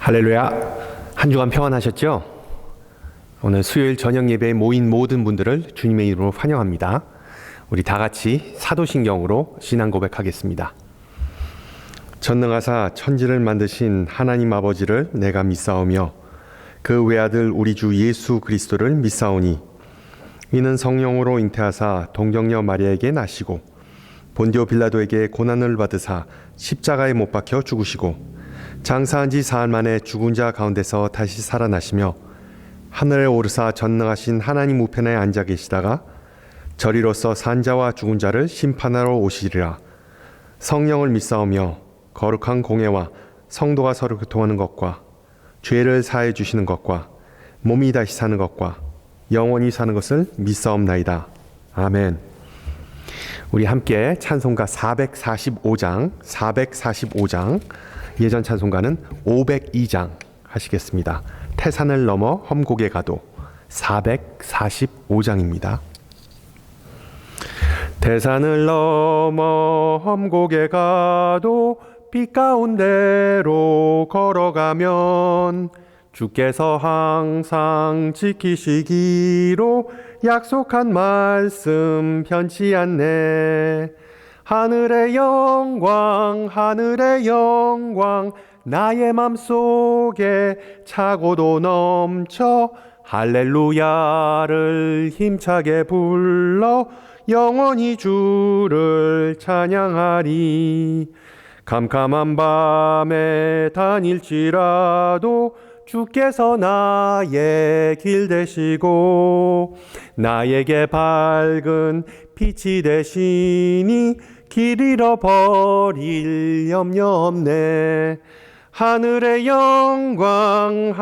할렐루야. 한 주간 평안하셨죠? 오늘 수요일 저녁 예배에 모인 모든 분들을 주님의 이름으로 환영합니다. 우리 다 같이 사도신경으로 신앙 고백하겠습니다. 전능하사 천지를 만드신 하나님 아버지를 내가 믿사오며 그 외아들 우리 주 예수 그리스도를 믿사오니 이는 성령으로 잉태하사 동정녀 마리아에게 나시고 본디오 빌라도에게 고난을 받으사 십자가에 못 박혀 죽으시고 장사한 지 사흘 만에 죽은 자 가운데서 다시 살아나시며 하늘에 오르사 전능하신 하나님 우편에 앉아 계시다가 저리로서 산자와 죽은 자를 심판하러 오시리라. 성령을 믿사오며 거룩한 공회와 성도가 서로 교통하는 것과 죄를 사해 주시는 것과 몸이 다시 사는 것과 영원히 사는 것을 믿사옵나이다. 아멘. 우리 함께 찬송가 445장 예전 찬송가는 502장 하시겠습니다. 태산을 넘어 험곡에 가도 445장입니다. 태산을 넘어 험곡에 가도 빛 가운데로 걸어가면 주께서 항상 지키시기로 약속한 말씀 변치 않네. 하늘의 영광 나의 맘속에 차고도 넘쳐 할렐루야를 힘차게 불러 영원히 주를 찬양하리. 캄캄한 밤에 다닐지라도 주께서 나의 길 되시고 나에게 밝은 빛이 되시니 길 잃어버릴 염려 없네. 하늘의 영광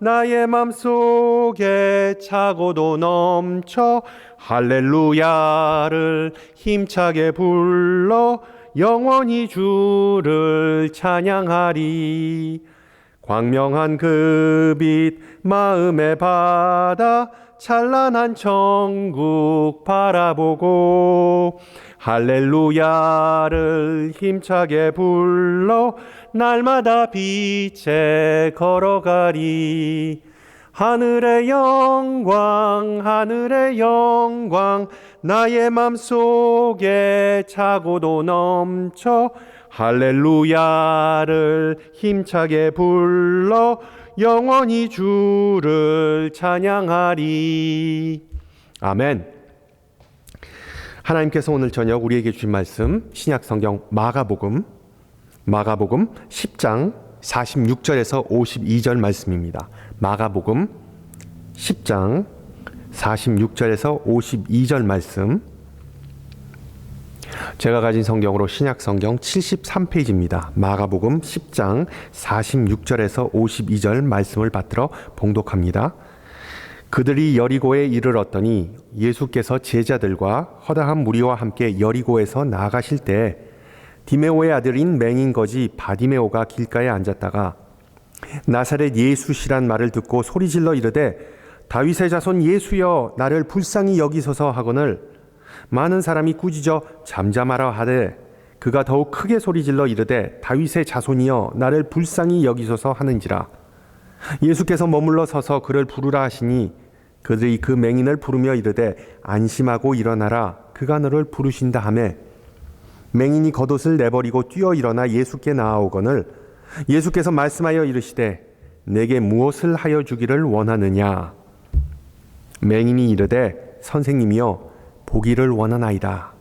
나의 맘속에 차고도 넘쳐 할렐루야를 힘차게 불러 영원히 주를 찬양하리. 광명한 그 빛 마음에 받아 찬란한 천국 바라보고 할렐루야를 힘차게 불러 날마다 빛에 걸어가리. 하늘의 영광 나의 맘속에 차고도 넘쳐 할렐루야를 힘차게 불러 영원히 주를 찬양하리. 아멘. 하나님께서 오늘 저녁 우리에게 주신 말씀 신약성경 마가복음 10장 46절에서 52절 말씀입니다. 마가복음 10장 46절에서 52절 말씀, 제가 가진 성경으로 신약성경 73페이지입니다. 마가복음 10장 46절에서 52절 말씀을 받들어 봉독합니다. 그들이 여리고에 이르렀더니 예수께서 제자들과 허다한 무리와 함께 여리고에서 나아가실 때 디메오의 아들인 맹인 거지 바디메오가 길가에 앉았다가 나사렛 예수시란 말을 듣고 소리질러 이르되 다윗의 자손 예수여 나를 불쌍히 여기소서 하거늘 많은 사람이 꾸짖어 잠잠하라 하되 그가 더욱 크게 소리질러 이르되 다윗의 자손이여 나를 불쌍히 여기소서 하는지라. 예수께서 머물러 서서 그를 부르라 하시니 그들이 그 맹인을 부르며 이르되 안심하고 일어나라 그가 너를 부르신다 하매 맹인이 겉옷을 내버리고 뛰어 일어나 예수께 나아오거늘 예수께서 말씀하여 이르시되 내게 무엇을 하여 주기를 원하느냐. 맹인이 이르되 선생님이여 보기를 원하나이다.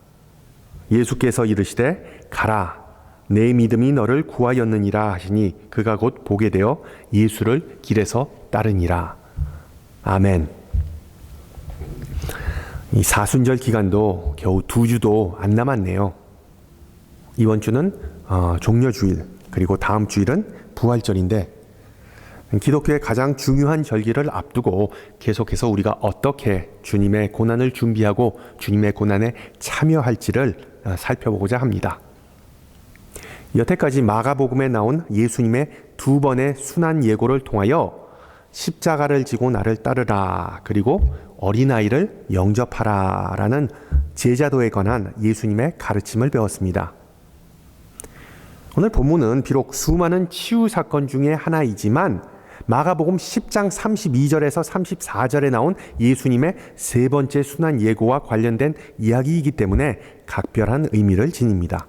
예수께서 이르시되 가라 내 믿음이 너를 구하였느니라 하시니 그가 곧 보게 되어 예수를 길에서 따르니라. 아멘. 이 사순절 기간도 겨우 2주도 안 남았네요. 이번 주는 종려주일, 그리고 다음 주일은 부활절인데 기독교의 가장 중요한 절기를 앞두고 계속해서 우리가 어떻게 주님의 고난을 준비하고 주님의 고난에 참여할지를 살펴보고자 합니다. 여태까지 마가복음에 나온 예수님의 2번의 순환 예고를 통하여 십자가를 지고 나를 따르라, 그리고 어린아이를 영접하라 라는 제자도에 관한 예수님의 가르침을 배웠습니다. 오늘 본문은 비록 수많은 치유 사건 중에 하나이지만 마가복음 10장 32절에서 34절에 나온 예수님의 세 번째 순환 예고와 관련된 이야기이기 때문에 각별한 의미를 지닙니다.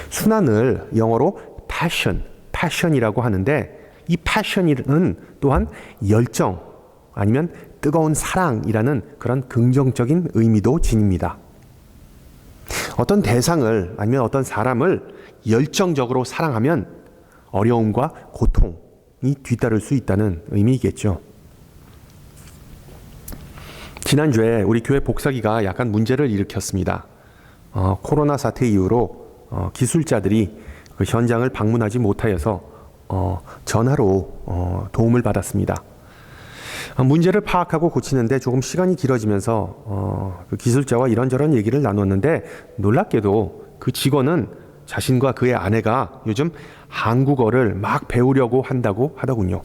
순환을 영어로 passion이라고 하는데 이 passion은 또한 열정 아니면 뜨거운 사랑이라는 그런 긍정적인 의미도 지닙니다. 어떤 대상을 아니면 어떤 사람을 열정적으로 사랑하면 어려움과 고통이 뒤따를 수 있다는 의미이겠죠. 지난주에 우리 교회 복사기가 약간 문제를 일으켰습니다. 코로나 사태 이후로 기술자들이 그 현장을 방문하지 못하여서 전화로 도움을 받았습니다. 문제를 파악하고 고치는데 조금 시간이 길어지면서 그 기술자와 이런저런 얘기를 나눴는데 놀랍게도 그 직원은 자신과 그의 아내가 요즘 한국어를 막 배우려고 한다고 하더군요.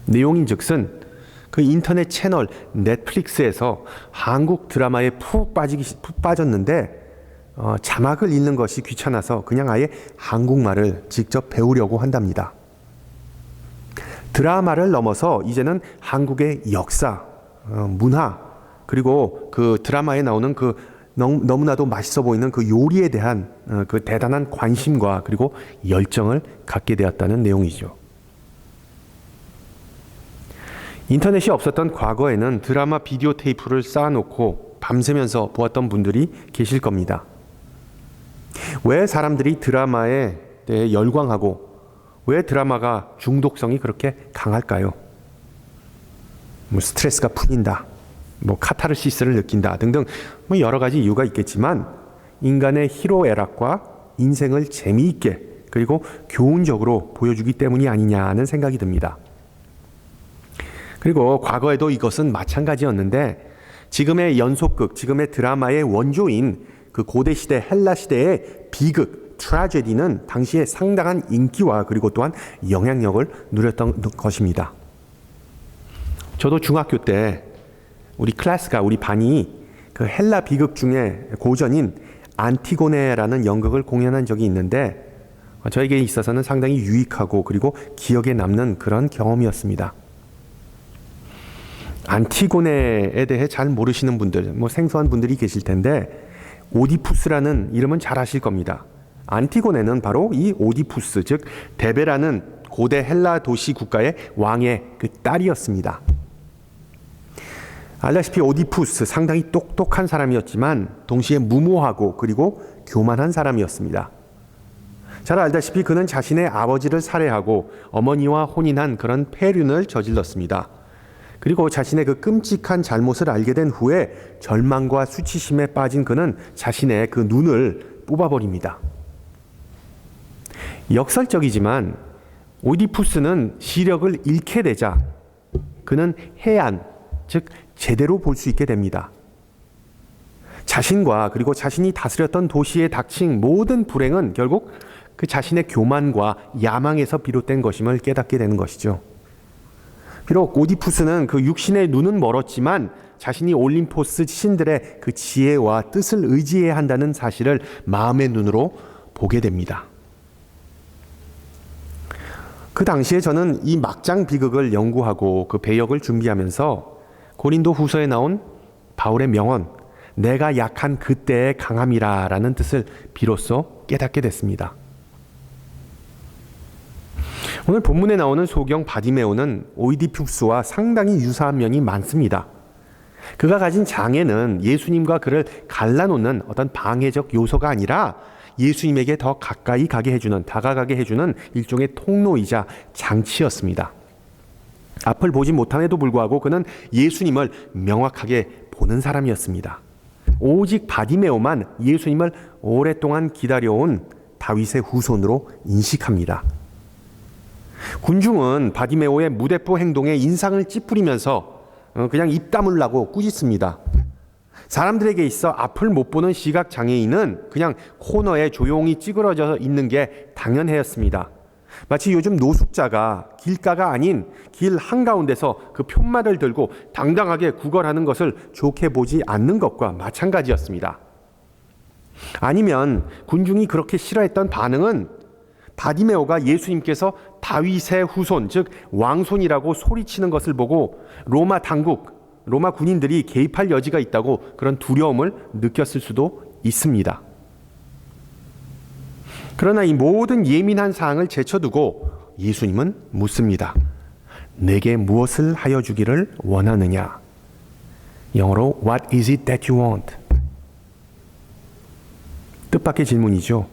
내용인즉슨 그 인터넷 채널 넷플릭스에서 한국 드라마에 푹 빠졌는데 자막을 읽는 것이 귀찮아서 그냥 아예 한국말을 직접 배우려고 한답니다. 드라마를 넘어서 이제는 한국의 역사, 문화, 그리고 그 드라마에 나오는 그 너무나도 맛있어 보이는 그 요리에 대한 그 대단한 관심과 그리고 열정을 갖게 되었다는 내용이죠. 인터넷이 없었던 과거에는 드라마 비디오 테이프를 쌓아놓고 밤새면서 보았던 분들이 계실 겁니다. 왜 사람들이 드라마에 대해 열광하고 왜 드라마가 중독성이 그렇게 강할까요? 스트레스가 풀린다, 카타르시스를 느낀다 등등 여러 가지 이유가 있겠지만 인간의 희로애락과 인생을 재미있게 그리고 교훈적으로 보여주기 때문이 아니냐는 생각이 듭니다. 그리고 과거에도 이것은 마찬가지였는데 지금의 연속극, 지금의 드라마의 원조인 그 고대 시대 헬라 시대의 비극, 트라제디는 당시에 상당한 인기와 그리고 또한 영향력을 누렸던 것입니다. 저도 중학교 때 우리 반이 그 헬라 비극 중에 고전인 안티고네라는 연극을 공연한 적이 있는데 저에게 있어서는 상당히 유익하고 그리고 기억에 남는 그런 경험이었습니다. 안티고네에 대해 잘 모르시는 분들, 생소한 분들이 계실 텐데 오디푸스라는 이름은 잘 아실 겁니다. 안티고네는 바로 이 오디푸스, 즉 데베라는 고대 헬라 도시 국가의 왕의 그 딸이었습니다. 알다시피 오디푸스 상당히 똑똑한 사람이었지만 동시에 무모하고 그리고 교만한 사람이었습니다. 잘 알다시피 그는 자신의 아버지를 살해하고 어머니와 혼인한 그런 폐륜을 저질렀습니다. 그리고 자신의 그 끔찍한 잘못을 알게 된 후에 절망과 수치심에 빠진 그는 자신의 그 눈을 뽑아버립니다. 역설적이지만 오디푸스는 시력을 잃게 되자 그는 해안, 즉 제대로 볼 수 있게 됩니다. 자신과 그리고 자신이 다스렸던 도시에 닥친 모든 불행은 결국 그 자신의 교만과 야망에서 비롯된 것임을 깨닫게 되는 것이죠. 비록 오디푸스는 그 육신의 눈은 멀었지만 자신이 올림포스 신들의 그 지혜와 뜻을 의지해야 한다는 사실을 마음의 눈으로 보게 됩니다. 그 당시에 저는 이 막장 비극을 연구하고 그 배역을 준비하면서 고린도 후서에 나온 바울의 명언, 내가 약한 그때의 강함이라 라는 뜻을 비로소 깨닫게 됐습니다. 오늘 본문에 나오는 소경 바디메오는 오이디푸스와 상당히 유사한 면이 많습니다. 그가 가진 장애는 예수님과 그를 갈라놓는 어떤 방해적 요소가 아니라 예수님에게 더 가까이 가게 해주는, 다가가게 해주는 일종의 통로이자 장치였습니다. 앞을 보지 못함에도 불구하고 그는 예수님을 명확하게 보는 사람이었습니다. 오직 바디메오만 예수님을 오랫동안 기다려온 다윗의 후손으로 인식합니다. 군중은 바디메오의 무대포 행동에 인상을 찌푸리면서 그냥 입 다물라고 꾸짖습니다. 사람들에게 있어 앞을 못 보는 시각장애인은 그냥 코너에 조용히 찌그러져 있는 게 당연했습니다. 마치 요즘 노숙자가 길가가 아닌 길 한가운데서 그 푯말을 들고 당당하게 구걸하는 것을 좋게 보지 않는 것과 마찬가지였습니다. 아니면 군중이 그렇게 싫어했던 반응은 바디메오가 예수님께서 다윗의 후손, 즉 왕손이라고 소리치는 것을 보고 로마 당국, 로마 군인들이 개입할 여지가 있다고 그런 두려움을 느꼈을 수도 있습니다. 그러나 이 모든 예민한 사항을 제쳐두고 예수님은 묻습니다. 내게 무엇을 하여 주기를 원하느냐? 영어로 What is it that you want? 뜻밖의 질문이죠.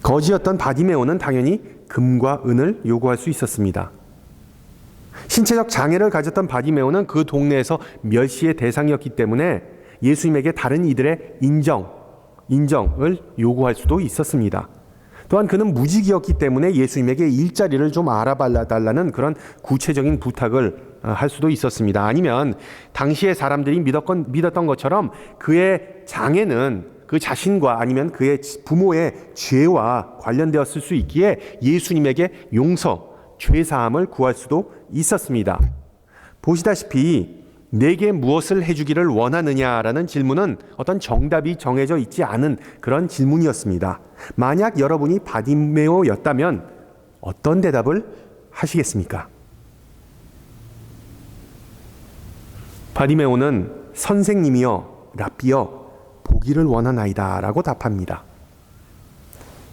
거지였던 바디메오는 당연히 금과 은을 요구할 수 있었습니다. 신체적 장애를 가졌던 바디메오는 그 동네에서 멸시의 대상이었기 때문에 예수님에게 다른 이들의 인정을 요구할 수도 있었습니다. 또한 그는 무직이었기 때문에 예수님에게 일자리를 좀 알아달라는 그런 구체적인 부탁을 할 수도 있었습니다. 아니면 당시의 사람들이 믿었던 것처럼 그의 장애는 그 자신과 아니면 그의 부모의 죄와 관련되었을 수 있기에 예수님에게 용서, 죄사함을 구할 수도 있었습니다. 보시다시피 내게 무엇을 해주기를 원하느냐라는 질문은 어떤 정답이 정해져 있지 않은 그런 질문이었습니다. 만약 여러분이 바디메오였다면 어떤 대답을 하시겠습니까? 바디메오는 선생님이여, 랍비여, 보기를 원하나이다 라고 답합니다.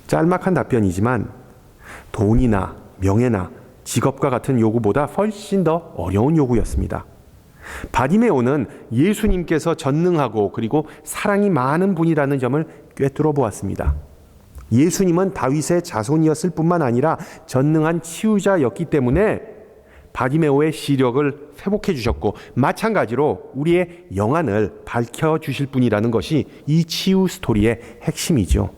짤막한 답변이지만 돈이나 명예나 직업과 같은 요구보다 훨씬 더 어려운 요구였습니다. 바디메오는 예수님께서 전능하고 그리고 사랑이 많은 분이라는 점을 꿰뚫어 보았습니다. 예수님은 다윗의 자손이었을 뿐만 아니라 전능한 치유자였기 때문에 바디메오의 시력을 회복해 주셨고 마찬가지로 우리의 영안을 밝혀주실 분이라는 것이 이 치유 스토리의 핵심이죠.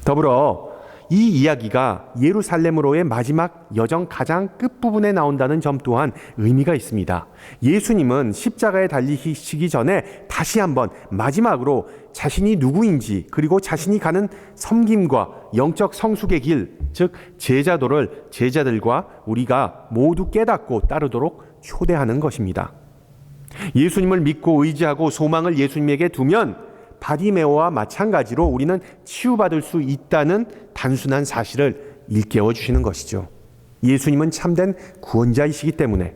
더불어 이 이야기가 예루살렘으로의 마지막 여정 가장 끝부분에 나온다는 점 또한 의미가 있습니다. 예수님은 십자가에 달리시기 전에 다시 한번 마지막으로 자신이 누구인지 그리고 자신이 가는 섬김과 영적 성숙의 길, 즉 제자도를 제자들과 우리가 모두 깨닫고 따르도록 초대하는 것입니다. 예수님을 믿고 의지하고 소망을 예수님에게 두면 바디메오와 마찬가지로 우리는 치유받을 수 있다는 단순한 사실을 일깨워 주시는 것이죠. 예수님은 참된 구원자이시기 때문에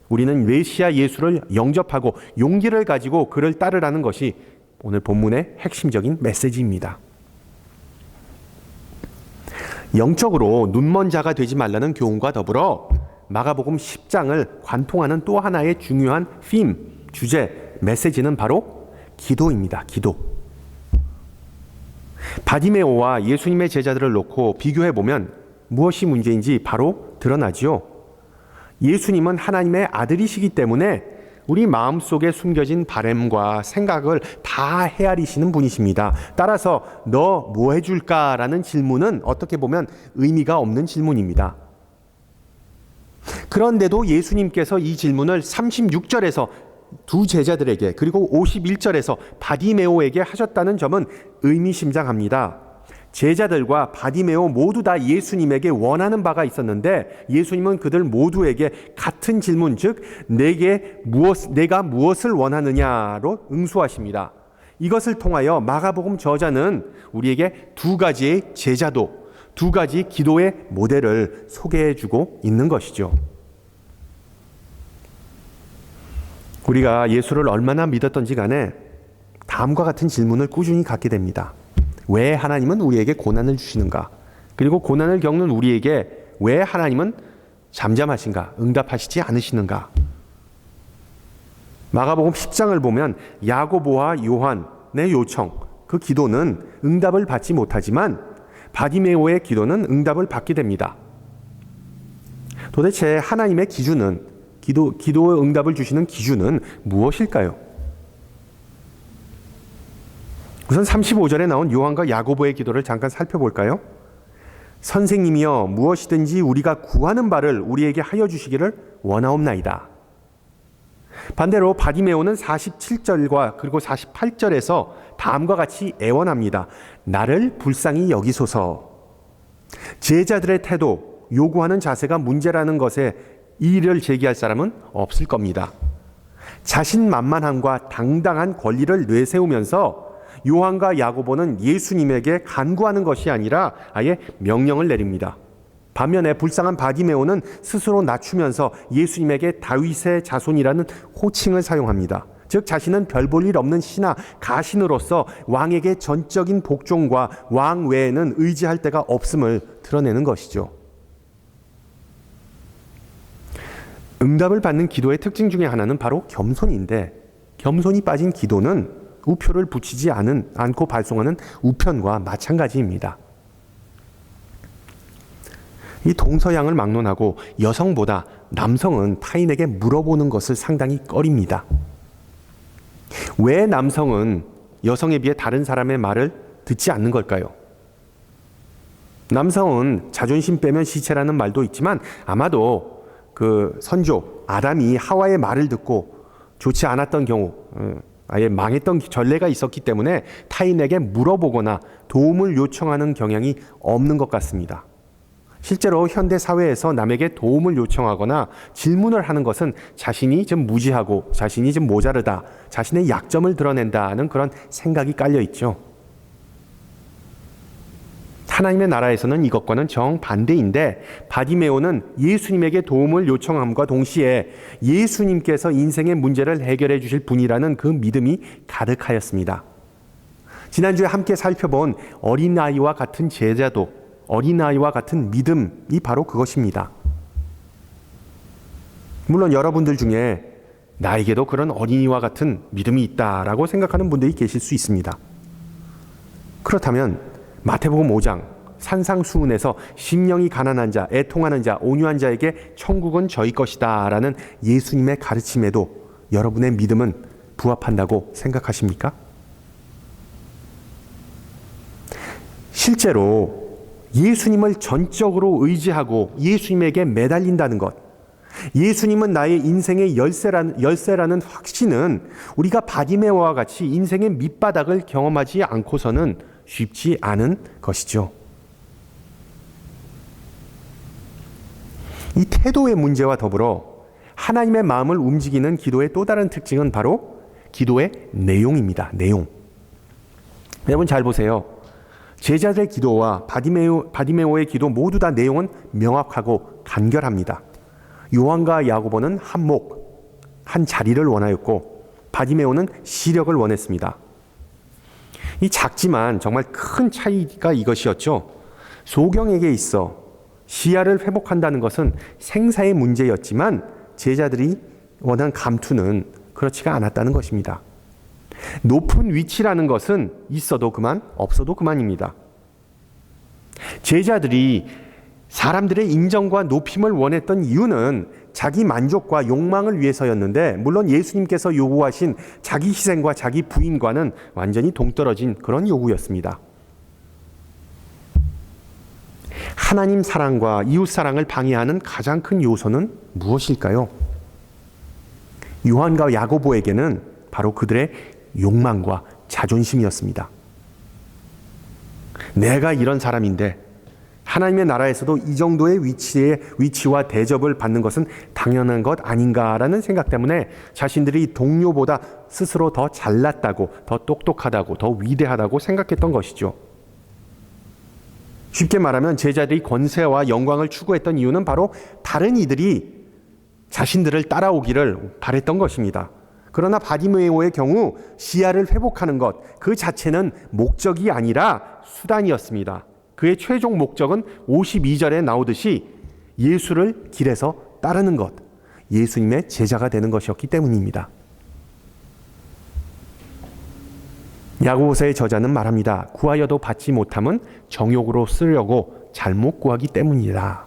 우리는 메시아 예수를 영접하고 용기를 가지고 그를 따르라는 것이 오늘 본문의 핵심적인 메시지입니다. 영적으로 눈먼 자가 되지 말라는 교훈과 더불어 마가복음 10장을 관통하는 또 하나의 중요한 주제, 메시지는 바로 기도입니다. 기도. 바디메오와 예수님의 제자들을 놓고 비교해보면 무엇이 문제인지 바로 드러나지요. 예수님은 하나님의 아들이시기 때문에 우리 마음속에 숨겨진 바램과 생각을 다 헤아리시는 분이십니다. 따라서 너 뭐 해줄까라는 질문은 어떻게 보면 의미가 없는 질문입니다. 그런데도 예수님께서 이 질문을 36절에서 두 제자들에게 그리고 51절에서 바디메오에게 하셨다는 점은 의미심장합니다. 제자들과 바디메오 모두 다 예수님에게 원하는 바가 있었는데 예수님은 그들 모두에게 같은 질문, 즉 내가 무엇을 원하느냐로 응수하십니다. 이것을 통하여 마가복음 저자는 우리에게 두 가지의 제자도, 두 가지 기도의 모델을 소개해주고 있는 것이죠. 우리가 예수를 얼마나 믿었던지 간에 다음과 같은 질문을 꾸준히 갖게 됩니다. 왜 하나님은 우리에게 고난을 주시는가? 그리고 고난을 겪는 우리에게 왜 하나님은 잠잠하신가? 응답하시지 않으시는가? 마가복음 10장을 보면 야고보와 요한의 요청, 그 기도는 응답을 받지 못하지만 바디메오의 기도는 응답을 받게 됩니다. 도대체 하나님의 기준은 기도의 응답을 주시는 기준은 무엇일까요? 우선 35절에 나온 요한과 야고보의 기도를 잠깐 살펴볼까요? 선생님이여 무엇이든지 우리가 구하는 바를 우리에게 하여 주시기를 원하옵나이다. 반대로 바디메오는 47절과 그리고 48절에서 다음과 같이 애원합니다. 나를 불쌍히 여기소서. 제자들의 태도, 요구하는 자세가 문제라는 것에 이의를 제기할 사람은 없을 겁니다. 자신만만함과 당당한 권리를 내세우면서 요한과 야고보는 예수님에게 간구하는 것이 아니라 아예 명령을 내립니다. 반면에 불쌍한 바디메오는 스스로 낮추면서 예수님에게 다윗의 자손이라는 호칭을 사용합니다. 즉 자신은 별 볼 일 없는 신하 가신으로서 왕에게 전적인 복종과 왕 외에는 의지할 데가 없음을 드러내는 것이죠. 응답을 받는 기도의 특징 중에 하나는 바로 겸손인데, 겸손이 빠진 기도는 우표를 붙이지 않고 발송하는 우편과 마찬가지입니다. 이 동서양을 막론하고 여성보다 남성은 타인에게 물어보는 것을 상당히 꺼립니다. 왜 남성은 여성에 비해 다른 사람의 말을 듣지 않는 걸까요? 남성은 자존심 빼면 시체라는 말도 있지만 아마도 그 선조 아담이 하와의 말을 듣고 좋지 않았던 경우, 아예 망했던 전례가 있었기 때문에 타인에게 물어보거나 도움을 요청하는 경향이 없는 것 같습니다. 실제로 현대 사회에서 남에게 도움을 요청하거나 질문을 하는 것은 자신이 좀 무지하고 자신이 좀 모자르다, 자신의 약점을 드러낸다는 그런 생각이 깔려 있죠. 하나님의 나라에서는 이것과는 정반대인데, 바디메오는 예수님에게 도움을 요청함과 동시에 예수님께서 인생의 문제를 해결해 주실 분이라는 그 믿음이 가득하였습니다. 지난주에 함께 살펴본 어린아이와 같은 제자도, 어린아이와 같은 믿음이 바로 그것입니다. 물론 여러분들 중에 나에게도 그런 어린이와 같은 믿음이 있다라고 생각하는 분들이 계실 수 있습니다. 그렇다면 마태복음 5장 산상수훈에서 심령이 가난한 자, 애통하는 자, 온유한 자에게 천국은 저희 것이다 라는 예수님의 가르침에도 여러분의 믿음은 부합한다고 생각하십니까? 실제로 예수님을 전적으로 의지하고 예수님에게 매달린다는 것, 예수님은 나의 인생의 열쇠라는 확신은 우리가 바디메오와 같이 인생의 밑바닥을 경험하지 않고서는 쉽지 않은 것이죠. 이 태도의 문제와 더불어 하나님의 마음을 움직이는 기도의 또 다른 특징은 바로 기도의 내용입니다. 내용. 여러분 잘 보세요. 제자들의 기도와 바디메오의 기도 모두 다 내용은 명확하고 간결합니다. 요한과 야고보는 한 자리를 원하였고 바디메오는 시력을 원했습니다. 이 작지만 정말 큰 차이가 이것이었죠. 소경에게 있어 시야를 회복한다는 것은 생사의 문제였지만 제자들이 원한 감투는 그렇지가 않았다는 것입니다. 높은 위치라는 것은 있어도 그만, 없어도 그만입니다. 제자들이 사람들의 인정과 높임을 원했던 이유는 자기 만족과 욕망을 위해서였는데, 물론 예수님께서 요구하신 자기 희생과 자기 부인과는 완전히 동떨어진 그런 요구였습니다. 하나님 사랑과 이웃 사랑을 방해하는 가장 큰 요소는 무엇일까요? 요한과 야고보에게는 바로 그들의 욕망과 자존심이었습니다. 내가 이런 사람인데 하나님의 나라에서도 이 정도의 위치와 대접을 받는 것은 당연한 것 아닌가라는 생각 때문에 자신들이 동료보다 스스로 더 잘났다고, 더 똑똑하다고, 더 위대하다고 생각했던 것이죠. 쉽게 말하면 제자들이 권세와 영광을 추구했던 이유는 바로 다른 이들이 자신들을 따라오기를 바랬던 것입니다. 그러나 바디메오의 경우 시야를 회복하는 것 그 자체는 목적이 아니라 수단이었습니다. 그의 최종 목적은 52절에 나오듯이 예수를 길에서 따르는 것, 예수님의 제자가 되는 것이었기 때문입니다. 야고보서의 저자는 말합니다. 구하여도 받지 못함은 정욕으로 쓰려고 잘못 구하기 때문이다.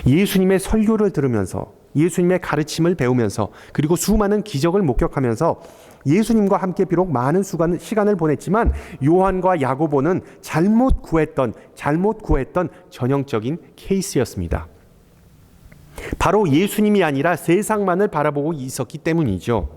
예수님의 설교를 들으면서, 예수님의 가르침을 배우면서, 그리고 수많은 기적을 목격하면서 예수님과 함께 비록 많은 시간을 보냈지만 요한과 야고보는 잘못 구했던 전형적인 케이스였습니다. 바로 예수님이 아니라 세상만을 바라보고 있었기 때문이죠.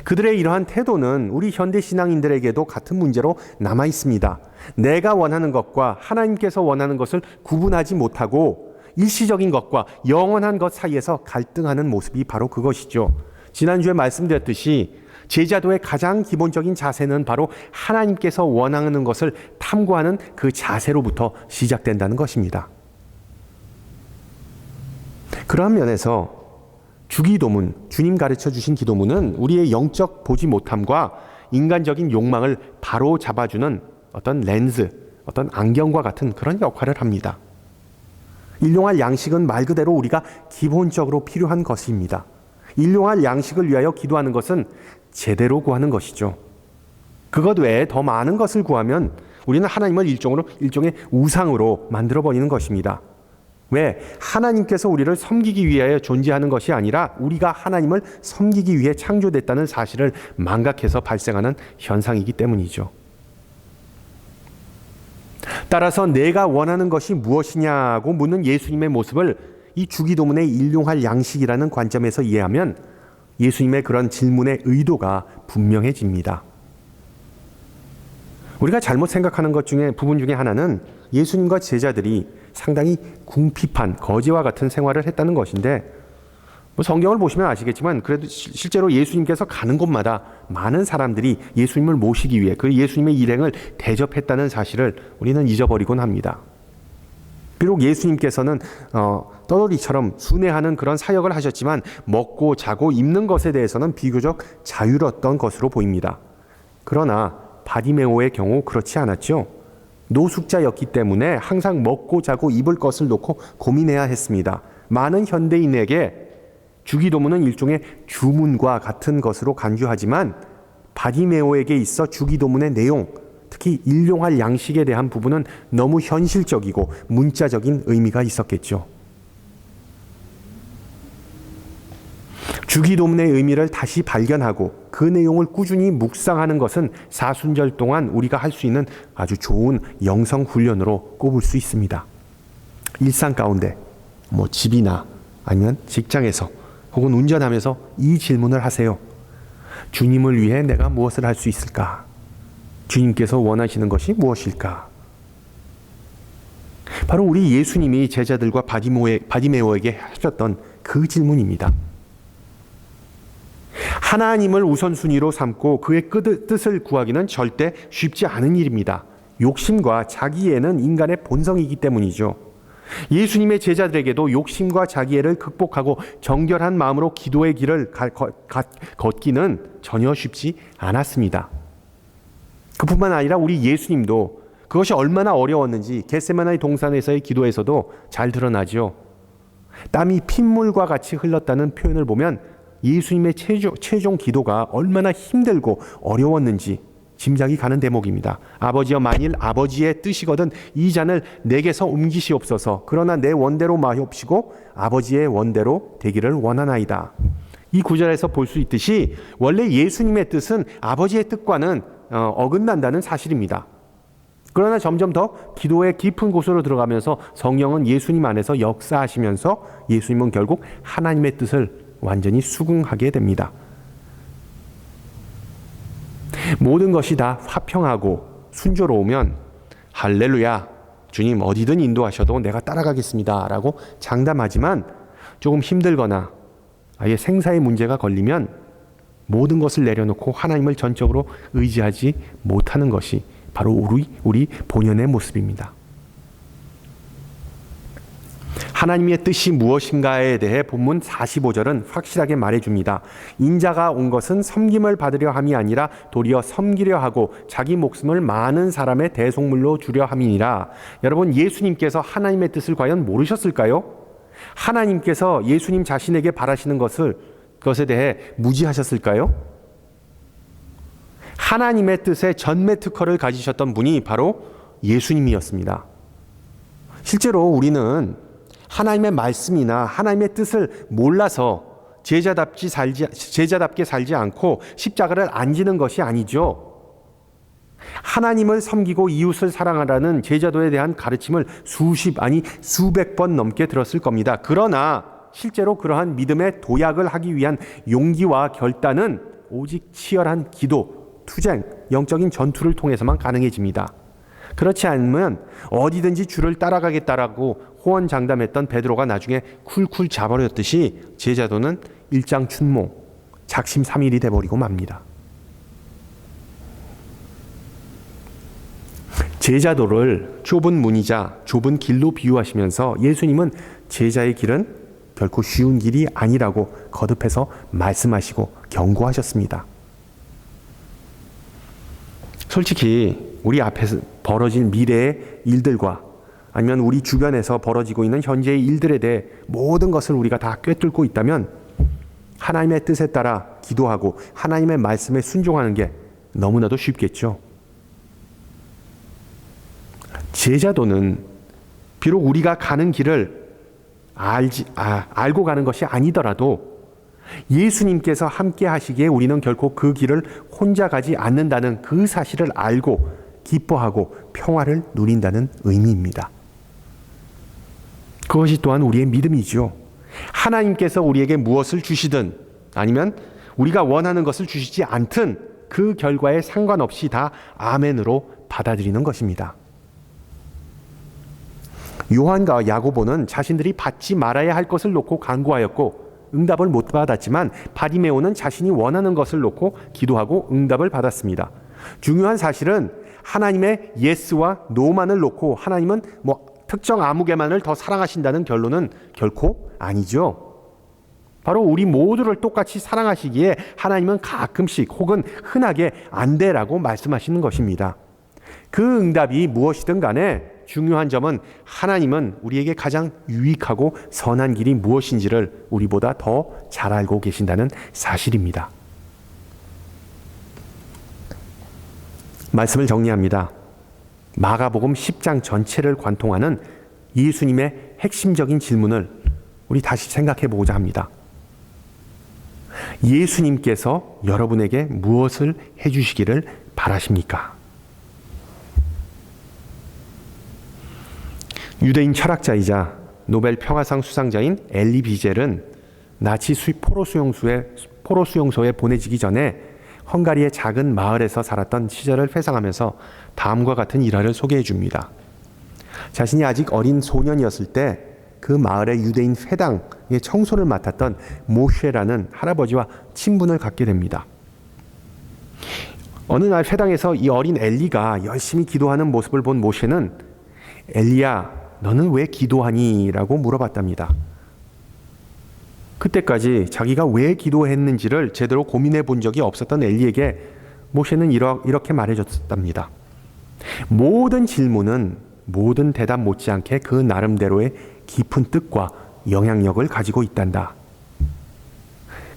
그들의 이러한 태도는 우리 현대 신앙인들에게도 같은 문제로 남아 있습니다. 내가 원하는 것과 하나님께서 원하는 것을 구분하지 못하고 일시적인 것과 영원한 것 사이에서 갈등하는 모습이 바로 그것이죠. 지난주에 말씀드렸듯이 제자도의 가장 기본적인 자세는 바로 하나님께서 원하는 것을 탐구하는 그 자세로부터 시작된다는 것입니다. 그러한 면에서 주기도문, 주님 가르쳐 주신 기도문은 우리의 영적 보지 못함과 인간적인 욕망을 바로 잡아주는 어떤 렌즈, 어떤 안경과 같은 그런 역할을 합니다. 일용할 양식은 말 그대로 우리가 기본적으로 필요한 것입니다. 일용할 양식을 위하여 기도하는 것은 제대로 구하는 것이죠. 그것 외에 더 많은 것을 구하면 우리는 하나님을 일종의 우상으로 만들어버리는 것입니다. 왜? 하나님께서 우리를 섬기기 위하여 존재하는 것이 아니라 우리가 하나님을 섬기기 위해 창조됐다는 사실을 망각해서 발생하는 현상이기 때문이죠. 따라서 내가 원하는 것이 무엇이냐고 묻는 예수님의 모습을 이 주기도문의 일용할 양식이라는 관점에서 이해하면 예수님의 그런 질문의 의도가 분명해집니다. 우리가 잘못 생각하는 부분 중에 하나는 예수님과 제자들이 상당히 궁핍한 거지와 같은 생활을 했다는 것인데, 성경을 보시면 아시겠지만 그래도 실제로 예수님께서 가는 곳마다 많은 사람들이 예수님을 모시기 위해 그 예수님의 일행을 대접했다는 사실을 우리는 잊어버리곤 합니다. 비록 예수님께서는 떠돌이처럼 순회하는 그런 사역을 하셨지만 먹고 자고 입는 것에 대해서는 비교적 자유로웠던 것으로 보입니다. 그러나 바디메오의 경우 그렇지 않았죠. 노숙자였기 때문에 항상 먹고 자고 입을 것을 놓고 고민해야 했습니다. 많은 현대인에게 주기도문은 일종의 주문과 같은 것으로 간주하지만 바디메오에게 있어 주기도문의 내용, 특히 일용할 양식에 대한 부분은 너무 현실적이고 문자적인 의미가 있었겠죠. 주기도문의 의미를 다시 발견하고 그 내용을 꾸준히 묵상하는 것은 사순절 동안 우리가 할 수 있는 아주 좋은 영성 훈련으로 꼽을 수 있습니다. 일상 가운데 집이나 아니면 직장에서 혹은 운전하면서 이 질문을 하세요. 주님을 위해 내가 무엇을 할 수 있을까? 주님께서 원하시는 것이 무엇일까? 바로 우리 예수님이 제자들과 바디메오에게 하셨던 그 질문입니다. 하나님을 우선순위로 삼고 그의 뜻을 구하기는 절대 쉽지 않은 일입니다. 욕심과 자기애는 인간의 본성이기 때문이죠. 예수님의 제자들에게도 욕심과 자기애를 극복하고 정결한 마음으로 기도의 길을 걷기는 전혀 쉽지 않았습니다. 그뿐만 아니라 우리 예수님도 그것이 얼마나 어려웠는지 겟세마네 동산에서의 기도에서도 잘 드러나죠. 땀이 핏물과 같이 흘렀다는 표현을 보면 예수님의 최종 기도가 얼마나 힘들고 어려웠는지 짐작이 가는 대목입니다. 아버지여, 만일 아버지의 뜻이거든 이 잔을 내게서 옮기시옵소서. 그러나 내 원대로 마옵시고 아버지의 원대로 되기를 원하나이다. 이 구절에서 볼 수 있듯이 원래 예수님의 뜻은 아버지의 뜻과는 어긋난다는 사실입니다. 그러나 점점 더 기도의 깊은 곳으로 들어가면서 성령은 예수님 안에서 역사하시면서 예수님은 결국 하나님의 뜻을 완전히 수긍하게 됩니다. 모든 것이 다 화평하고 순조로우면 할렐루야, 주님 어디든 인도하셔도 내가 따라가겠습니다 라고 장담하지만 조금 힘들거나 아예 생사의 문제가 걸리면 모든 것을 내려놓고 하나님을 전적으로 의지하지 못하는 것이 바로 우리 본연의 모습입니다. 하나님의 뜻이 무엇인가에 대해 본문 45절은 확실하게 말해줍니다. 인자가 온 것은 섬김을 받으려 함이 아니라 도리어 섬기려 하고 자기 목숨을 많은 사람의 대속물로 주려 함이니라. 여러분, 예수님께서 하나님의 뜻을 과연 모르셨을까요? 하나님께서 예수님 자신에게 바라시는 것에 대해 무지하셨을까요? 하나님의 뜻에 전매 특허를 가지셨던 분이 바로 예수님이었습니다. 실제로 우리는 하나님의 말씀이나 하나님의 뜻을 몰라서 제자답게 살지 않고 십자가를 안 지는 것이 아니죠. 하나님을 섬기고 이웃을 사랑하라는 제자도에 대한 가르침을 수백 번 넘게 들었을 겁니다. 그러나 실제로 그러한 믿음의 도약을 하기 위한 용기와 결단은 오직 치열한 기도, 투쟁, 영적인 전투를 통해서만 가능해집니다. 그렇지 않으면 어디든지 주를 따라가겠다라고 호언장담했던 베드로가 나중에 쿨쿨 자버렸듯이 제자도는 일장춘몽, 작심삼일이 돼버리고 맙니다. 제자도를 좁은 문이자 좁은 길로 비유하시면서 예수님은 제자의 길은 결코 쉬운 길이 아니라고 거듭해서 말씀하시고 경고하셨습니다. 솔직히 우리 앞에서 벌어질 미래의 일들과 아니면 우리 주변에서 벌어지고 있는 현재의 일들에 대해 모든 것을 우리가 다 꿰뚫고 있다면 하나님의 뜻에 따라 기도하고 하나님의 말씀에 순종하는 게 너무나도 쉽겠죠. 제자도는 비록 우리가 가는 길을 알고 가는 것이 아니더라도 예수님께서 함께 하시기에 우리는 결코 그 길을 혼자 가지 않는다는 그 사실을 알고 기뻐하고 평화를 누린다는 의미입니다. 그것이 또한 우리의 믿음이죠. 하나님께서 우리에게 무엇을 주시든 아니면 우리가 원하는 것을 주시지 않든 그 결과에 상관없이 다 아멘으로 받아들이는 것입니다. 요한과 야고보는 자신들이 받지 말아야 할 것을 놓고 간구하였고 응답을 못 받았지만 바리메오는 자신이 원하는 것을 놓고 기도하고 응답을 받았습니다. 중요한 사실은 하나님의 예스와 노만을 놓고 하나님은 특정 아무개만을 더 사랑하신다는 결론은 결코 아니죠. 바로 우리 모두를 똑같이 사랑하시기에 하나님은 가끔씩 혹은 흔하게 안 돼라고 말씀하시는 것입니다. 그 응답이 무엇이든 간에 중요한 점은 하나님은 우리에게 가장 유익하고 선한 길이 무엇인지를 우리보다 더 잘 알고 계신다는 사실입니다. 말씀을 정리합니다. 마가복음 10장 전체를 관통하는 예수님의 핵심적인 질문을 우리 다시 생각해 보고자 합니다. 예수님께서 여러분에게 무엇을 해주시기를 바라십니까? 유대인 철학자이자 노벨 평화상 수상자인 엘리 비젤은 나치 포로 수용소에 보내지기 전에 헝가리의 작은 마을에서 살았던 시절을 회상하면서 다음과 같은 일화를 소개해 줍니다. 자신이 아직 어린 소년이었을 때 그 마을의 유대인 회당의 청소를 맡았던 모셰라는 할아버지와 친분을 갖게 됩니다. 어느 날 회당에서 이 어린 엘리가 열심히 기도하는 모습을 본 모셰는 엘리야, 너는 왜 기도하니? 라고 물어봤답니다. 그때까지 자기가 왜 기도했는지를 제대로 고민해 본 적이 없었던 엘리에게 모셰는 이렇게 말해줬답니다. 모든 질문은 모든 대답 못지않게 그 나름대로의 깊은 뜻과 영향력을 가지고 있단다.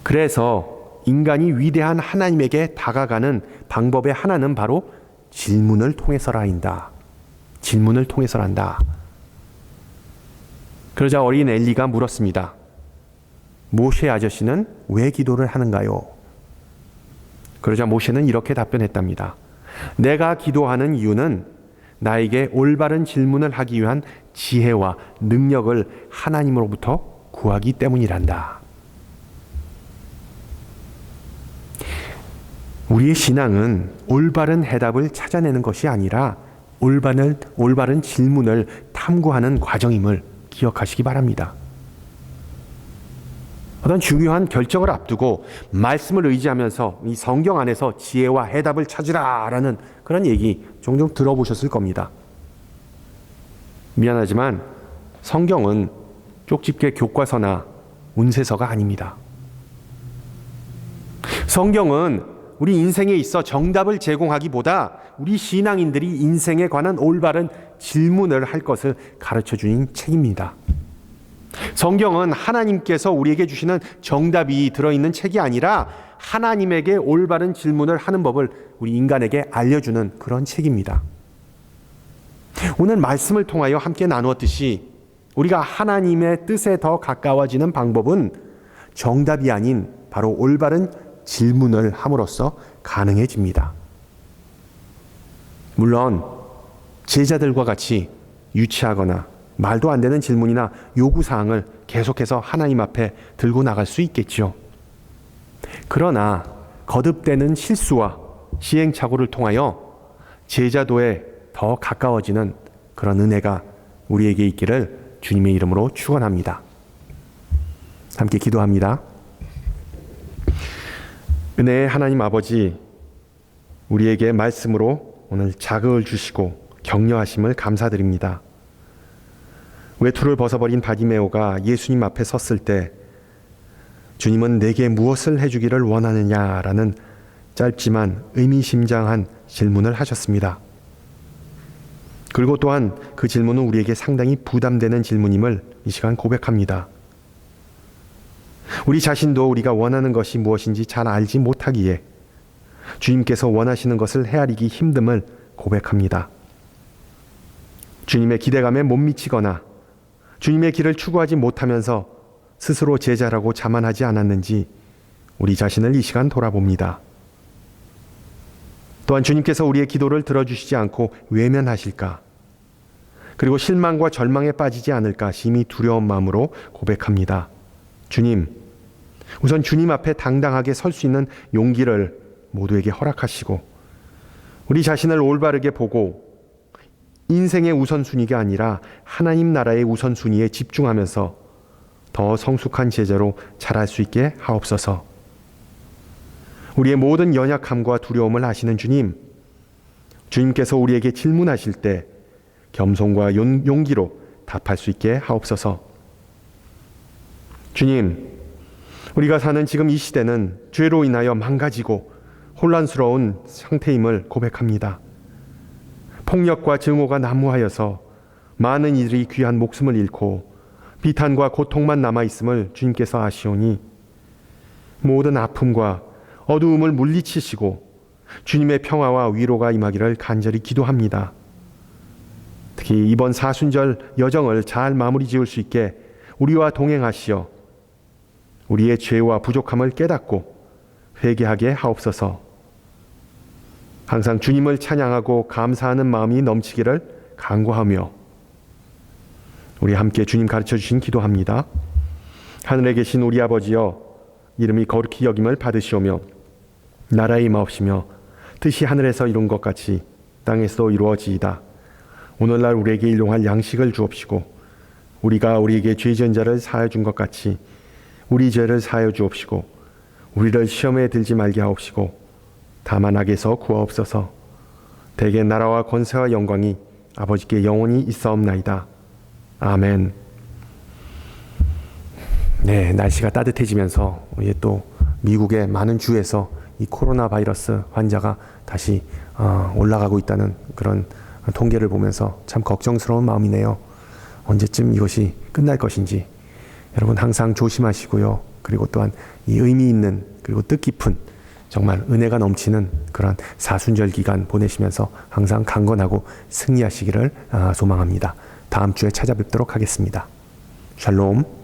그래서 인간이 위대한 하나님에게 다가가는 방법의 하나는 바로 질문을 통해서라인다. 질문을 통해서란다. 그러자 어린 엘리가 물었습니다. 모셰 아저씨는 왜 기도를 하는가요? 그러자 모셰는 이렇게 답변했답니다. 내가 기도하는 이유는 나에게 올바른 질문을 하기 위한 지혜와 능력을 하나님으로부터 구하기 때문이란다. 우리의 신앙은 올바른 해답을 찾아내는 것이 아니라 올바른 질문을 탐구하는 과정임을 기억하시기 바랍니다. 어떤 중요한 결정을 앞두고 말씀을 의지하면서 이 성경 안에서 지혜와 해답을 찾으라라는 그런 얘기 종종 들어보셨을 겁니다. 미안하지만 성경은 쪽집게 교과서나 운세서가 아닙니다. 성경은 우리 인생에 있어 정답을 제공하기보다 우리 신앙인들이 인생에 관한 올바른 질문을 할 것을 가르쳐주는 책입니다. 성경은 하나님께서 우리에게 주시는 정답이 들어있는 책이 아니라 하나님에게 올바른 질문을 하는 법을 우리 인간에게 알려주는 그런 책입니다. 오늘 말씀을 통하여 함께 나누었듯이 우리가 하나님의 뜻에 더 가까워지는 방법은 정답이 아닌 바로 올바른 질문을 함으로써 가능해집니다. 물론 제자들과 같이 유치하거나 말도 안 되는 질문이나 요구사항을 계속해서 하나님 앞에 들고 나갈 수 있겠죠. 그러나 거듭되는 실수와 시행착오를 통하여 제자도에 더 가까워지는 그런 은혜가 우리에게 있기를 주님의 이름으로 축원합니다. 함께 기도합니다. 은혜의 하나님 아버지, 우리에게 말씀으로 오늘 자극을 주시고 격려하심을 감사드립니다. 외투를 벗어버린 바디메오가 예수님 앞에 섰을 때 주님은 내게 무엇을 해주기를 원하느냐라는 짧지만 의미심장한 질문을 하셨습니다. 그리고 또한 그 질문은 우리에게 상당히 부담되는 질문임을 이 시간 고백합니다. 우리 자신도 우리가 원하는 것이 무엇인지 잘 알지 못하기에 주님께서 원하시는 것을 헤아리기 힘듦을 고백합니다. 주님의 기대감에 못 미치거나 주님의 길을 추구하지 못하면서 스스로 제자라고 자만하지 않았는지 우리 자신을 이 시간 돌아봅니다. 또한 주님께서 우리의 기도를 들어주시지 않고 외면하실까? 그리고 실망과 절망에 빠지지 않을까 심히 두려운 마음으로 고백합니다. 주님, 우선 주님 앞에 당당하게 설 수 있는 용기를 모두에게 허락하시고 우리 자신을 올바르게 보고 인생의 우선순위가 아니라 하나님 나라의 우선순위에 집중하면서 더 성숙한 제자로 자랄 수 있게 하옵소서. 우리의 모든 연약함과 두려움을 아시는 주님, 주님께서 우리에게 질문하실 때 겸손과 용기로 답할 수 있게 하옵소서. 주님, 우리가 사는 지금 이 시대는 죄로 인하여 망가지고 혼란스러운 상태임을 고백합니다. 폭력과 증오가 난무하여서 많은 이들이 귀한 목숨을 잃고 비탄과 고통만 남아있음을 주님께서 아시오니 모든 아픔과 어두움을 물리치시고 주님의 평화와 위로가 임하기를 간절히 기도합니다. 특히 이번 사순절 여정을 잘 마무리 지을 수 있게 우리와 동행하시어 우리의 죄와 부족함을 깨닫고 회개하게 하옵소서. 항상 주님을 찬양하고 감사하는 마음이 넘치기를 간구하며 우리 함께 주님 가르쳐 주신 기도합니다. 하늘에 계신 우리 아버지여, 이름이 거룩히 여김을 받으시오며 나라의 임하옵시며 뜻이 하늘에서 이룬 것 같이 땅에서도 이루어지이다. 오늘날 우리에게 일용할 양식을 주옵시고 우리가 우리에게 죄 지은 자를 사하여 준 것 같이 우리 죄를 사하여 주옵시고 우리를 시험에 들지 말게 하옵시고 다만 악에서 구하옵소서. 대개 나라와 권세와 영광이 아버지께 영원히 있사옵나이다. 아멘. 네, 날씨가 따뜻해지면서 이제 또 미국의 많은 주에서 이 코로나 바이러스 환자가 다시 올라가고 있다는 그런 통계를 보면서 참 걱정스러운 마음이네요. 언제쯤 이것이 끝날 것인지 여러분 항상 조심하시고요. 그리고 또한 이 의미 있는 그리고 뜻깊은 정말 은혜가 넘치는 그런 사순절 기간 보내시면서 항상 강건하고 승리하시기를 소망합니다. 다음 주에 찾아뵙도록 하겠습니다. 샬롬.